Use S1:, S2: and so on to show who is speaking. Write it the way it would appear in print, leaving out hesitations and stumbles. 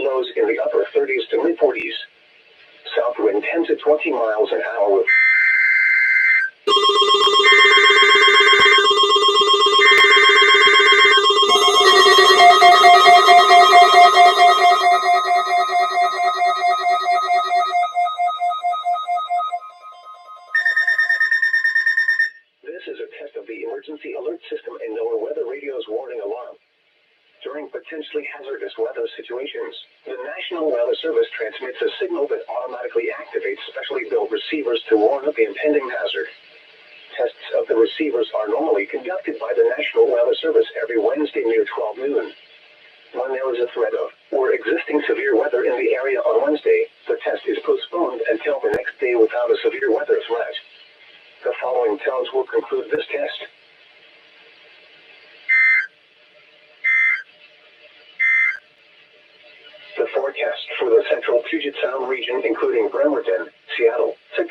S1: Lows in the upper 30s to mid 40s. South wind 10 to 20 miles an hour with This is a test of the emergency alert system and NOAA weather radio's warning alarm. During potentially hazardous weather situations, the National Weather Service transmits a signal that automatically activates specially built receivers to warn of the impending hazard. Tests of the receivers are normally conducted by the National Weather Service every Wednesday near 12 noon. When there is a threat of or existing severe weather in the area on Wednesday, the test is postponed until the next day without a severe weather threat. The following tones will conclude this test. The forecast for the central Puget Sound region, including Bremerton, Seattle, Tacoma,